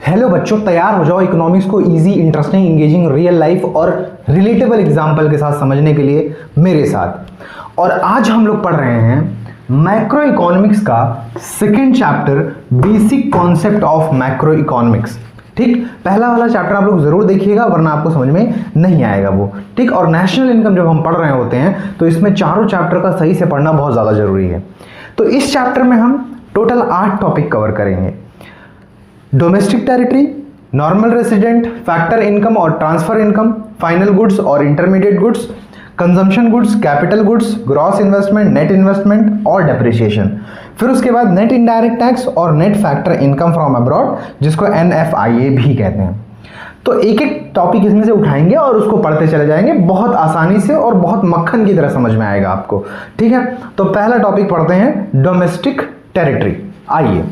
Hello बच्चों, तैयार हो जाओ इकोनॉमिक्स को easy, interesting, engaging, real life और रिलेटेबल एग्जाम्पल के साथ समझने के लिए मेरे साथ। और आज हम लोग पढ़ रहे हैं मैक्रो इकोनॉमिक्स का second chapter, basic concept of macro economics. ठीक, पहला वाला चैप्टर आप लोग जरूर देखिएगा वरना आपको समझ में नहीं आएगा वो। ठीक, और नेशनल इनकम जब हम पढ़ रहे होते हैं तो इसमें चारों चैप्टर का सही से पढ़ना बहुत ज़्यादा जरूरी है। तो इस चैप्टर में हम टोटल 8 टॉपिक कवर करेंगे। Domestic territory, normal resident, factor income और ट्रांसफर इनकम, फाइनल गुड्स और intermediate goods, consumption goods, capital goods, gross investment, net investment और डेप्रिसिएशन। फिर उसके बाद नेट इनडायरेक्ट टैक्स और net factor income from abroad, जिसको NFIA भी कहते हैं। तो एक एक टॉपिक इसमें से उठाएंगे और उसको पढ़ते चले जाएंगे बहुत आसानी से और बहुत मक्खन की तरह समझ में आएगा आपको। ठीक है, तो पहला टॉपिक पढ़ते हैं, डोमेस्टिक टेरिटरी। आइए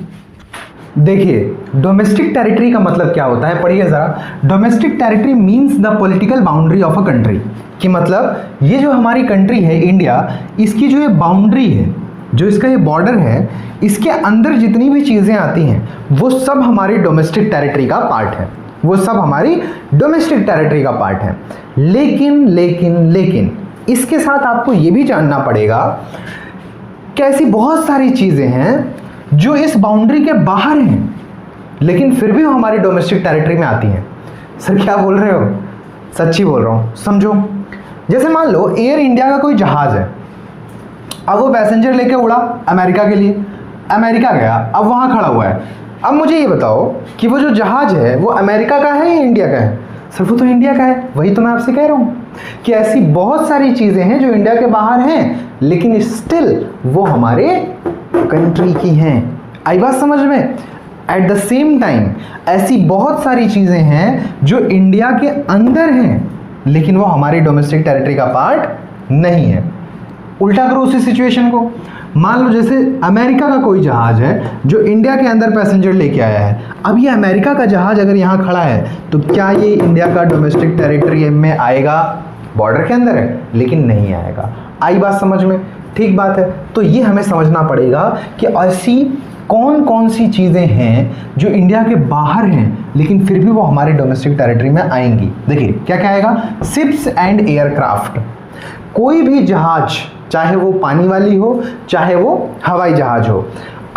देखिए, डोमेस्टिक टेरिटरी का मतलब क्या होता है, पढ़िए जरा। Domestic territory means the political boundary of a country, कि मतलब ये जो हमारी कंट्री है इंडिया, इसकी जो ये बाउंड्री है, जो इसका ये बॉर्डर है, इसके अंदर जितनी भी चीज़ें आती हैं वो सब हमारी डोमेस्टिक टेरिटरी का पार्ट है, वो सब हमारी डोमेस्टिक टेरिटरी का पार्ट है। लेकिन लेकिन लेकिन इसके साथ आपको ये भी जानना पड़ेगा कि ऐसी बहुत सारी चीज़ें हैं जो इस बाउंड्री के बाहर हैं लेकिन फिर भी वो हमारी डोमेस्टिक टेरिटरी में आती हैं। सर क्या बोल रहे हो? सच्ची बोल रहा हूँ, समझो। जैसे मान लो एयर इंडिया का कोई जहाज़ है, अब वो पैसेंजर लेके उड़ा अमेरिका के लिए, अमेरिका गया, अब वहाँ खड़ा हुआ है। अब मुझे ये बताओ कि वो जो जहाज़ है वो अमेरिका का है या इंडिया का है? सर वो तो इंडिया का है। वही तो मैं आपसे कह रहा हूँ कि ऐसी बहुत सारी चीज़ें हैं जो इंडिया के बाहर हैं लेकिन स्टिल वो हमारे कंट्री की हैं। आई बात समझ में? एट द सेम टाइम ऐसी बहुत सारी चीज़ें हैं जो इंडिया के अंदर हैं लेकिन वो हमारी डोमेस्टिक टेरिटरी का पार्ट नहीं है। उल्टा करो उसी सिचुएशन को, मान लो जैसे अमेरिका का कोई जहाज़ है जो इंडिया के अंदर पैसेंजर लेके आया है। अब ये अमेरिका का जहाज़ अगर यहाँ खड़ा है तो क्या ये इंडिया का डोमेस्टिक टेरिटरी में आएगा? बॉर्डर के अंदर है लेकिन नहीं आएगा। आई बात समझ में? ठीक बात है। तो ये हमें समझना पड़ेगा कि ऐसी कौन कौन सी चीज़ें हैं जो इंडिया के बाहर हैं लेकिन फिर भी वो हमारे डोमेस्टिक टेरिटरी में आएंगी। देखिए क्या क्या आएगा, शिप्स एंड एयरक्राफ्ट। कोई भी जहाज, चाहे वो पानी वाली हो चाहे वो हवाई जहाज हो,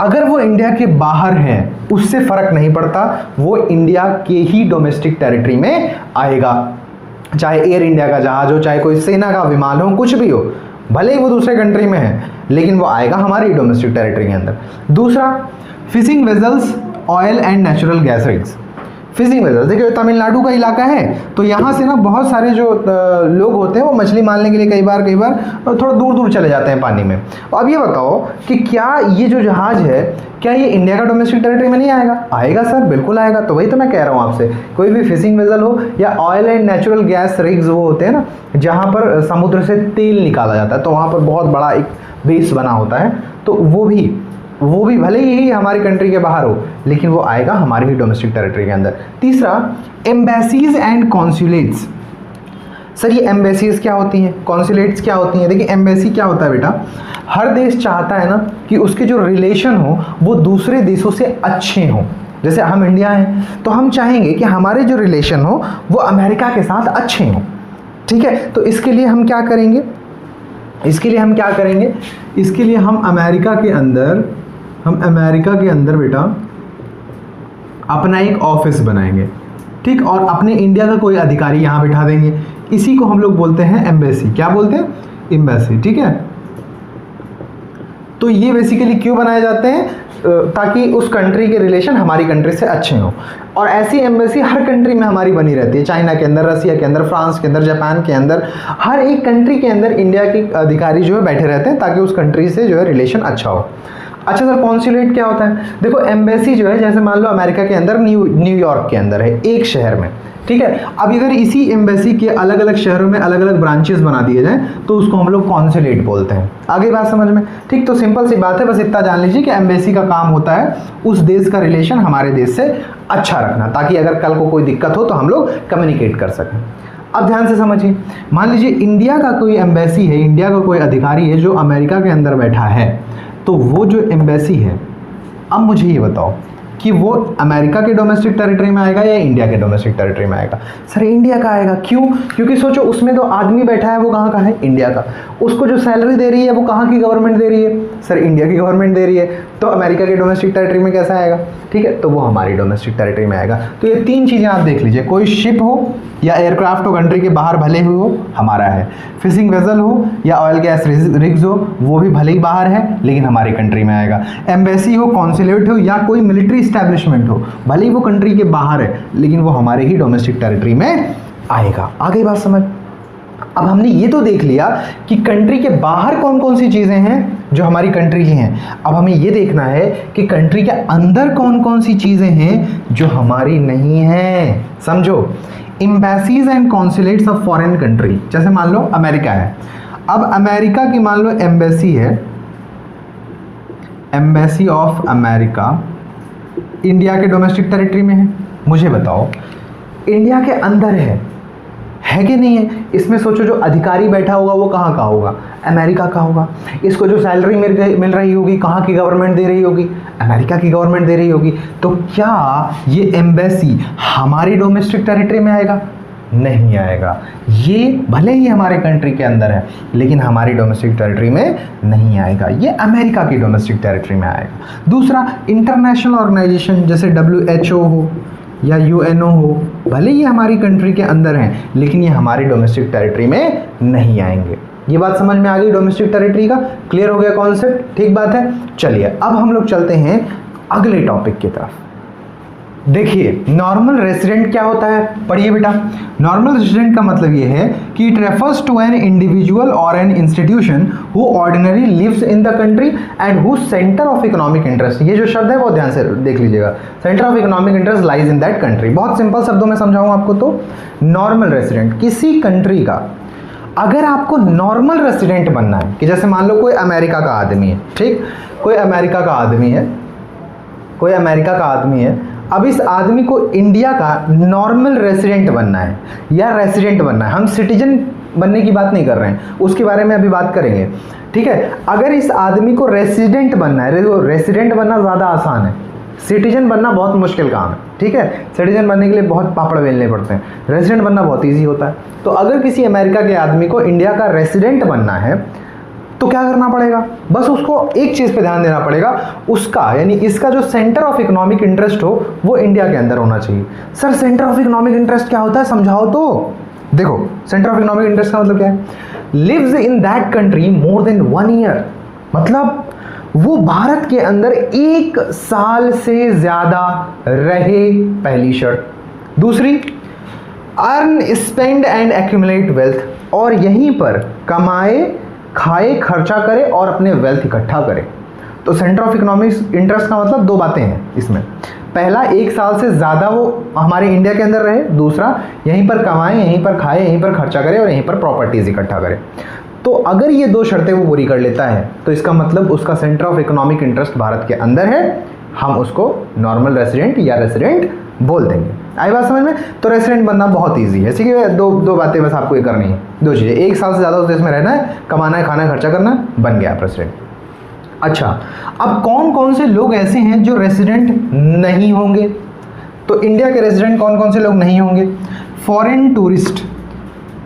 अगर वो इंडिया के बाहर है उससे फर्क नहीं पड़ता, वो इंडिया के ही डोमेस्टिक टेरिटरी में आएगा। चाहे एयर इंडिया का जहाज हो, चाहे कोई सेना का विमान हो, कुछ भी हो, भले ही वो दूसरे कंट्री में है लेकिन वो आएगा हमारी डोमेस्टिक टेरिटरी के अंदर। दूसरा, fishing vessels, oil and natural gas rigs. Fishing vessels, देखिए तमिलनाडु का इलाका है तो यहाँ से ना बहुत सारे जो लोग होते हैं वो मछली मारने के लिए कई बार थोड़ा दूर दूर चले जाते हैं पानी में। अब ये बताओ कि क्या ये जो जहाज़ है क्या ये इंडिया का डोमेस्टिक टेरिटरी में नहीं आएगा? आएगा सर, बिल्कुल आएगा। तो वही तो मैं कह रहा हूँ आपसे, कोई भी फिशिंग वेजल हो या oil and natural gas rigs, वो होते हैं ना जहाँ पर समुद्र से तेल निकाला जाता है, तो वहाँ पर बहुत बड़ा एक बेस बना होता है, तो वो भी भले ही हमारी कंट्री के बाहर हो लेकिन वो आएगा हमारी ही डोमेस्टिक टेरिटरी के अंदर। तीसरा, एम्बेसीज एंड कॉन्सुलेट्स। सर ये एम्बेसीज क्या होती हैं, कॉन्सुलेट्स क्या होती हैं? देखिए एम्बेसी क्या होता है बेटा, हर देश चाहता है ना कि उसके जो रिलेशन हो वो दूसरे देशों से अच्छे हों। जैसे हम इंडिया हैं तो हम चाहेंगे कि हमारे जो रिलेशन हो वो अमेरिका के साथ अच्छे हों। ठीक है, तो इसके लिए हम क्या करेंगे, इसके लिए हम अमेरिका के अंदर बेटा अपना एक ऑफिस बनाएंगे। ठीक, और अपने इंडिया का कोई अधिकारी यहाँ बिठा देंगे। इसी को हम लोग बोलते हैं एम्बेसी। क्या बोलते हैं? एम्बेसी। ठीक है, तो ये बेसिकली क्यों बनाए जाते हैं? ताकि उस कंट्री के रिलेशन हमारी कंट्री से अच्छे हों। और ऐसी एम्बेसी हर कंट्री में हमारी बनी रहती है, चाइना के अंदर, रसिया के अंदर, फ्रांस के अंदर, जापान के अंदर, हर एक कंट्री के अंदर इंडिया के अधिकारी जो है बैठे रहते हैं ताकि उस कंट्री से जो है रिलेशन अच्छा हो। अच्छा सर, कॉन्सुलेट क्या होता है? देखो एम्बेसी जो है, जैसे मान लो अमेरिका के अंदर न्यूयॉर्क के अंदर है, एक शहर में। ठीक है, अब अगर इसी एम्बेसी के अलग अलग शहरों में अलग अलग ब्रांचेस बना दिए जाएं तो उसको हम लोग कॉन्सुलेट बोलते हैं। आगे बात समझ में? ठीक, तो सिंपल सी बात है, बस इतना जान लीजिए कि एम्बेसी का काम होता है उस देश का रिलेशन हमारे देश से अच्छा रखना, ताकि अगर कल को कोई दिक्कत हो तो हम लोग कम्युनिकेट कर सकें। अब ध्यान से समझिए, मान लीजिए इंडिया का कोई एम्बेसी है, इंडिया का कोई अधिकारी है जो अमेरिका के अंदर बैठा है, तो वो जो एम्बेसी है, अब मुझे ये बताओ कि वो अमेरिका के डोमेस्टिक टेरिटरी में आएगा या इंडिया के डोमेस्टिक टेरिटरी में आएगा। सर इंडिया का आएगा, क्यों? क्योंकि सोचो उसमें तो आदमी बैठा है, वो कहाँ का है? इंडिया का। उसको जो सैलरी दे रही है वो कहाँ की गवर्नमेंट दे रही है? सर इंडिया की गवर्नमेंट दे रही है। तो अमेरिका के डोमेस्टिक टेरिटरी में कैसा आएगा? ठीक है, तो वो हमारी डोमेस्टिक टेरिटरी में आएगा। तो ये तीन चीज़ें आप देख लीजिए, कोई शिप हो या एयरक्राफ्ट हो कंट्री के बाहर भले हुए हो, हमारा है। फिशिंग वेसल हो या ऑयल गैस रिग्स हो, वो भी भले ही बाहर है लेकिन हमारी कंट्री में आएगा। एम्बेसी हो, कॉन्सुलेट हो या कोई मिलिट्री इस्टेब्लिशमेंट हो, भले ही वो कंट्री के बाहर है लेकिन वो हमारे ही डोमेस्टिक टेरिटरी में आएगा। आ गई बात समझ? अब हमने ये तो देख लिया कि कंट्री के बाहर कौन कौन सी चीज़ें हैं जो हमारी कंट्री की हैं। अब हमें ये देखना है कि कंट्री के अंदर कौन कौन सी चीज़ें हैं जो हमारी नहीं हैं। समझो, embassies and consulates of foreign country, जैसे मान लो अमेरिका है। अब अमेरिका की मान लो एम्बेसी है, एम्बेसी ऑफ अमेरिका इंडिया के डोमेस्टिक टेरिटरी में है। मुझे बताओ इंडिया के अंदर है कि नहीं है? इसमें सोचो जो अधिकारी बैठा होगा वो कहाँ का होगा? अमेरिका का होगा। इसको जो सैलरी मिल रही होगी कहाँ की गवर्नमेंट दे रही होगी? अमेरिका की गवर्नमेंट दे रही होगी। तो क्या ये एम्बेसी हमारी डोमेस्टिक टेरिटरी में आएगा? नहीं आएगा। ये भले ही हमारे कंट्री के अंदर है लेकिन हमारी डोमेस्टिक टेरिटरी में नहीं आएगा, ये अमेरिका की डोमेस्टिक टेरिटरी में आएगा। दूसरा, इंटरनेशनल ऑर्गेनाइजेशन जैसे WHO हो या UNO हो, भले ही हमारी कंट्री के अंदर हैं लेकिन ये हमारी डोमेस्टिक टेरिटरी में नहीं आएंगे। ये बात समझ में आ गई डोमेस्टिक टेरिटरी का? क्लियर हो गया कॉन्सेप्ट? ठीक बात है। चलिए अब हम लोग चलते हैं अगले टॉपिक की तरफ। देखिए नॉर्मल रेसिडेंट क्या होता है, पढ़िए बेटा। नॉर्मल रेसिडेंट का मतलब ये है कि it refers to an individual और an institution who ordinary lives in the country and who centre of economic interest, ये जो शब्द है वो ध्यान से देख लीजिएगा, centre of economic interest lies in that country. बहुत सिंपल शब्दों में समझाऊं आपको तो, नॉर्मल रेसिडेंट किसी कंट्री का, अगर आपको नॉर्मल रेसिडेंट बनना है कि जैसे मान लो कोई अमेरिका का आदमी है, ठीक, कोई अमेरिका का आदमी है, कोई अमेरिका का आदमी है, अब इस आदमी को इंडिया का नॉर्मल रेसिडेंट बनना है या रेसिडेंट बनना है। हम सिटीजन बनने की बात नहीं कर रहे हैं, उसके बारे में अभी बात करेंगे, ठीक है। अगर इस आदमी को रेसिडेंट बनना है, रेसिडेंट बनना ज़्यादा आसान है, सिटीजन बनना बहुत मुश्किल काम है, ठीक है। सिटीजन बनने के लिए बहुत पापड़ बेलने पड़ते हैं, रेसिडेंट बनना बहुत ईजी होता है। तो अगर किसी अमेरिका के आदमी को इंडिया का रेसिडेंट बनना है तो क्या करना पड़ेगा? बस उसको एक चीज़ पे ध्यान देना पड़ेगा, उसका यानी इसका जो सेंटर ऑफ इकोनॉमिक इंटरेस्ट हो वो इंडिया के अंदर होना चाहिए। Sir centre of economic interest क्या होता है, समझाओ तो। देखो सेंटर ऑफ इकोनॉमिक इंटरेस्ट का मतलब क्या है? Lives in that country more than 1 year, मतलब वो भारत के अंदर 1 साल से ज्यादा रहे, पहली शर्त। दूसरी, earn spend and accumulate wealth, और यहीं पर कमाए खाए खर्चा करे और अपने वेल्थ इकट्ठा करे। तो सेंटर ऑफ इकोनॉमिक इंटरेस्ट का मतलब 2 बातें हैं इसमें। पहला, 1 साल से ज़्यादा वो हमारे इंडिया के अंदर रहे। दूसरा, यहीं पर कमाए, यहीं पर खाए, यहीं पर खर्चा करे और यहीं पर प्रॉपर्टीज इकट्ठा करे। तो अगर ये 2 शर्तें वो पूरी कर लेता है तो इसका मतलब उसका centre of economic interest Bharat के अंदर है, हम उसको नॉर्मल रेसिडेंट या रेसिडेंट बोल देंगे। आई बात समझ में? तो रेसिडेंट बनना बहुत इजी है, ठीक है। दो बातें बस आपको ये करनी है, 2 चीज़ें, 1 साल से ज़्यादा उस देश में रहना है, कमाना है, खाना है, खर्चा करना है, बन गया आप रेसिडेंट। अच्छा, अब कौन कौन से लोग ऐसे हैं जो रेसिडेंट नहीं होंगे? तो इंडिया के रेसिडेंट कौन कौन से लोग नहीं होंगे? फॉरेन टूरिस्ट,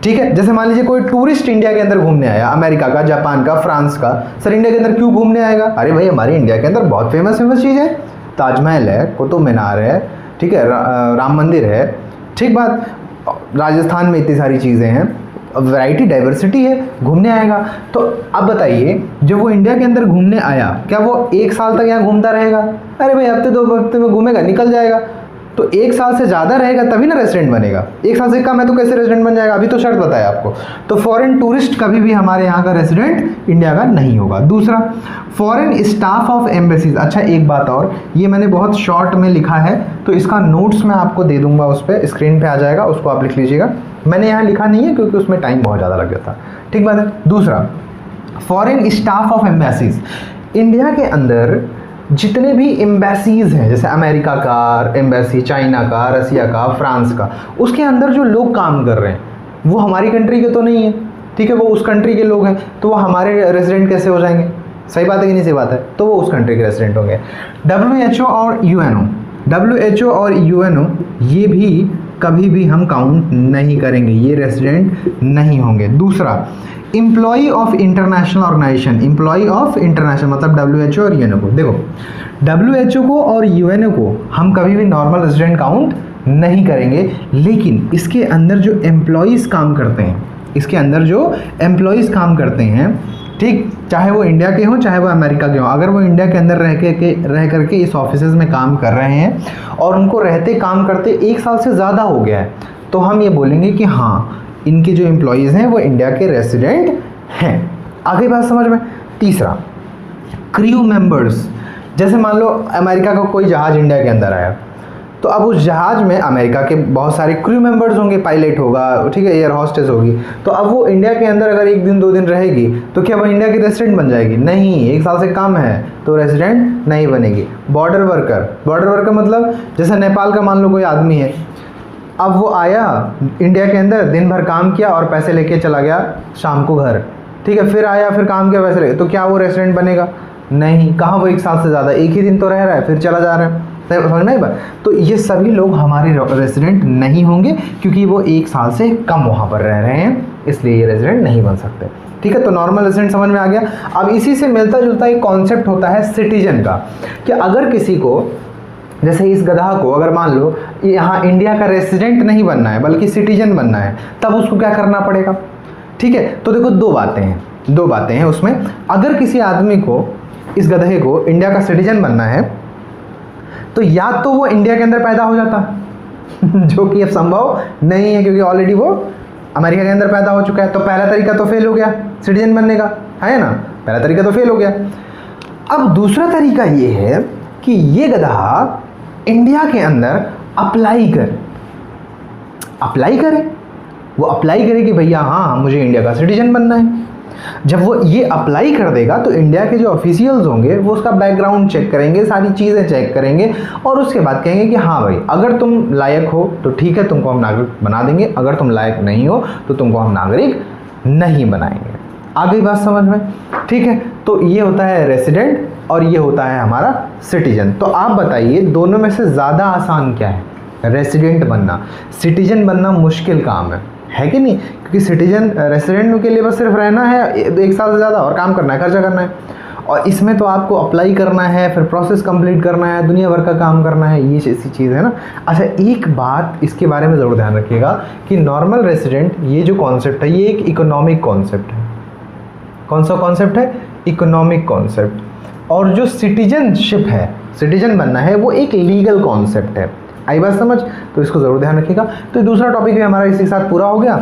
ठीक है। जैसे मान लीजिए कोई टूरिस्ट इंडिया के अंदर घूमने आया, अमेरिका का, जापान का, फ्रांस का, सर इंडिया के अंदर क्यों घूमने आएगा? अरे भाई हमारे इंडिया के अंदर बहुत फेमस चीज़ है, ताजमहल है, कुतुब मीनार है, ठीक है, राम मंदिर है, ठीक बात, राजस्थान में इतनी सारी चीज़ें हैं, वैरायटी डाइवर्सिटी है, घूमने आएगा। तो अब बताइए जब वो इंडिया के अंदर घूमने आया, क्या वो 1 साल तक यहाँ घूमता रहेगा? अरे भाई हफ्ते 2 हफ्ते में घूमेगा, निकल जाएगा। तो 1 साल से ज़्यादा रहेगा तभी ना रेसिडेंट बनेगा, 1 साल से कम है तो कैसे रेसिडेंट बन जाएगा? अभी तो शर्त बताया आपको। तो फॉरेन टूरिस्ट कभी भी हमारे यहाँ का रेसिडेंट इंडिया का नहीं होगा। दूसरा, फॉरेन स्टाफ ऑफ एम्बेसीज। अच्छा एक बात और, ये मैंने बहुत शॉर्ट में लिखा है तो इसका नोट्स मैं आपको दे दूंगा, उस पर स्क्रीन पे आ जाएगा, उसको आप लिख लीजिएगा। मैंने यहाँ लिखा नहीं है क्योंकि उसमें टाइम बहुत ज़्यादा लग जाता, ठीक बात है। दूसरा, foreign staff of embassies, India के अंदर जितने भी एम्बेसीज हैं, जैसे अमेरिका का एम्बेसी, चाइना का, रसिया का, फ्रांस का, उसके अंदर जो लोग काम कर रहे हैं वो हमारी कंट्री के तो नहीं है, ठीक है, वो उस कंट्री के लोग हैं, तो वो हमारे रेसिडेंट कैसे हो जाएंगे? सही बात है कि नहीं सही बात है? तो वो उस कंट्री के रेसिडेंट होंगे। WHO और UNO WHO और UNO ये भी कभी भी हम काउंट नहीं करेंगे, ये रेसिडेंट नहीं होंगे। दूसरा, employee of international organisation, employee of international मतलब WHO और UNO को, देखो WHO को और UNO को हम कभी भी नॉर्मल रेसिडेंट काउंट नहीं करेंगे, लेकिन इसके अंदर जो एम्प्लॉयज़ काम करते हैं, इसके अंदर जो एम्प्लॉयज़ काम करते हैं, ठीक, चाहे वो इंडिया के हों चाहे वो अमेरिका के हों, अगर वो इंडिया के अंदर रह करके इस ऑफिसेज में काम कर रहे हैं और उनको रहते काम करते 1 साल से ज़्यादा हो गया है, तो हम ये बोलेंगे कि हाँ इनके जो एम्प्लॉयज़ हैं वो इंडिया के रेसिडेंट हैं। आगे बात समझ में। तीसरा, क्रू मेंबर्स, जैसे मान लो अमेरिका का कोई जहाज़ इंडिया के अंदर आया, तो अब उस जहाज़ में अमेरिका के बहुत सारे क्रू मेंबर्स होंगे, पायलट होगा, ठीक है, एयर हॉस्टेस होगी, तो अब वो इंडिया के अंदर अगर 1 दिन 2 दिन रहेगी तो क्या वो इंडिया की रेसिडेंट बन जाएगी? नहीं, 1 साल से कम है तो रेसिडेंट नहीं बनेगी। बॉर्डर वर्कर मतलब जैसे नेपाल का मान लो कोई आदमी है, अब वो आया इंडिया के अंदर, दिन भर काम किया और पैसे लेके चला गया शाम को घर, ठीक है, फिर आया फिर काम किया पैसे लेके, तो क्या वो रेसिडेंट बनेगा? नहीं, कहाँ वो 1 साल से ज़्यादा, 1 ही दिन तो रह रहा है फिर चला जा रहा है, समझ में बात। तो ये सभी लोग हमारे रेसिडेंट नहीं होंगे क्योंकि वो 1 साल से कम वहाँ पर रह रहे हैं, इसलिए ये रेसिडेंट नहीं बन सकते। ठीक है, तो नॉर्मल रेसिडेंट समझ में आ गया। अब इसी से मिलता जुलता एक कॉन्सेप्ट होता है सिटीजन का, कि अगर किसी को, जैसे इस गधा को अगर मान लो यहाँ इंडिया का रेसिडेंट नहीं बनना है बल्कि सिटीजन बनना है, तब उसको क्या करना पड़ेगा? ठीक है, तो देखो दो बातें हैं उसमें। अगर किसी आदमी को, इस गधे को इंडिया का सिटीजन बनना है तो या तो वो इंडिया के अंदर पैदा हो जाता जो कि अब संभव नहीं है क्योंकि ऑलरेडी वो अमेरिका के अंदर पैदा हो चुका है, तो पहला तरीका तो फेल हो गया सिटीजन बनने का, है ना, पहला तरीका तो फेल हो गया। अब दूसरा तरीका ये है कि ये गधा इंडिया के अंदर अप्लाई करे, वो अप्लाई करे कि भैया हाँ मुझे इंडिया का सिटीजन बनना है। जब वो ये अप्लाई कर देगा तो इंडिया के जो ऑफिशियल्स होंगे वो उसका बैकग्राउंड चेक करेंगे, सारी चीज़ें चेक करेंगे और उसके बाद कहेंगे कि हाँ भाई अगर तुम लायक हो तो ठीक है, तुमको हम नागरिक बना देंगे, अगर तुम लायक नहीं हो तो तुमको हम नागरिक नहीं बनाएंगे। आ गई बात समझ में? ठीक है, तो ये होता है रेसिडेंट और ये होता है हमारा सिटीजन। तो आप बताइए दोनों में से ज़्यादा आसान क्या है? रेसिडेंट बनना। सिटीजन बनना मुश्किल काम है कि नहीं? क्योंकि सिटीजन रेसिडेंट के लिए बस सिर्फ रहना है 1 साल से ज़्यादा और काम करना है, खर्चा करना है, और इसमें तो आपको अप्लाई करना है, फिर प्रोसेस कंप्लीट करना है, दुनिया भर का काम करना है, ये ऐसी चीज़ है ना। अच्छा, एक बात इसके बारे में ज़रूर ध्यान रखिएगा कि नॉर्मल रेसिडेंट ये जो कॉन्सेप्ट है ये एक इकोनॉमिक कॉन्सेप्ट है। कौन सा कॉन्सेप्ट है? Economic concept. और जो सिटीजनशिप है, सिटीजन बनना है, वो एक लीगल कॉन्सेप्ट है। आई बात समझ? तो इसको ज़रूर ध्यान रखिएगा। तो दूसरा टॉपिक भी हमारा इसी के साथ पूरा हो गया।